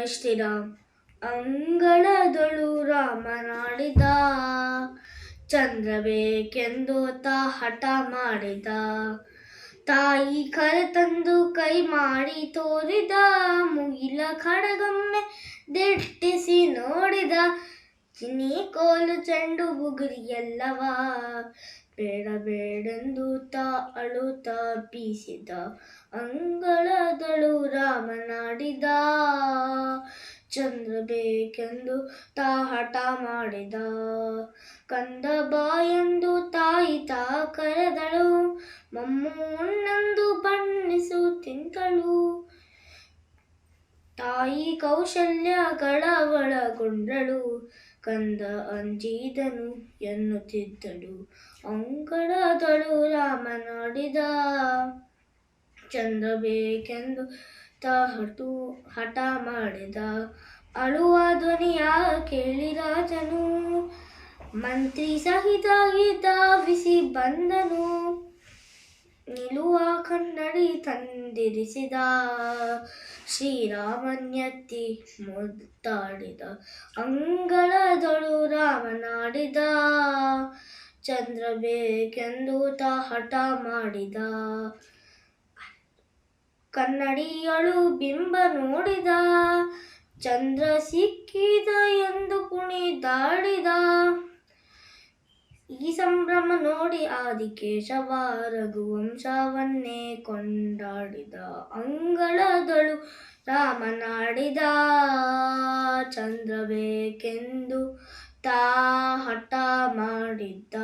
ಜೈ ಶ್ರೀರಾಮ್. ಅಂಗಳದೊಳು ರಾಮನಾಡಿದ, ಚಂದ್ರಬೇಕೆಂದು ಹಠ ಮಾಡಿದ. ತಾಯಿ ಕರೆತಂದು ಕೈ ಮಾಡಿ ತೋರಿದ, ಮುಗಿಲ ಖಡ್ಗೊಮ್ಮೆ ದಿಟ್ಟಿಸಿ ನೋಡಿದ. ಚಿನಿ ಕೋಲು ಚೆಂಡು ಬುಗುರಿ ಎಲ್ಲವ ಬೇಡ ಬೇಡೆಂದು ಅಳುತ್ತ ಬೀಸಿದ. ಅಂಗಳದೊಳು ರಾಮನಾಡಿದ, ಚಂದ್ರ ಬೇಕೆಂದು ಹಠ ಮಾಡಿದ. ಕಂದ ಬಾಯೆಂದು ತಾಯಿ ಕರೆದಳು, ಮಮ್ಮು ಉಣ್ಣೆಂದು ಬಣ್ಣಿಸು ತಿಂತಳು. ತಾಯಿ ಕೌಶಲ್ಯಗಳ ಒಳಗೊಂಡಳು, ಕಂದ ಅಂಜಿದನು ಎನ್ನುತ್ತಿದ್ದಳು. ಅಂಗಳದೊಳು ರಾಮನಾಡಿದ, ಚಂದ್ರ ಬೇಕೆಂದು ಹಠ ಮಾಡಿದ. ಅಳುವ ಧ್ವನಿಯ ಕೇಳಿ ರಾಜನು, ಮಂತ್ರಿ ಸಹಿತ ಧಾವಿಸಿ ಬಂದನು. ನಿಲುವ ಕನ್ನಡಿ ತಂದಿರಿಸಿದ, ಶ್ರೀರಾಮನ್ಯತ್ತಿ ಮುದ್ದಾಡಿದ. ಅಂಗಳದೊಳು ರಾಮನಾಡಿದ, ಚಂದ್ರ ಬೇಕೆಂದು ಹಠ ಮಾಡಿದ. ಕನ್ನಡಿಯೊಳು ಬಿಂಬ ನೋಡಿದ, ಚಂದ್ರ ಸಿಕ್ಕಿದ ಎಂದು ಕುಣಿದಾಡಿದ. ಈ ಸಂಭ್ರಮ ನೋಡಿ ಆದಿಕೇಶವ ರಘುವಂಶವನ್ನೇ ಕೊಂಡಾಡಿದ. ಅಂಗಳದೊಳು ರಾಮನಾಡಿದ, ಚಂದ್ರ ಬೇಕೆಂದು ಹಠ ಮಾಡಿದ್ದ.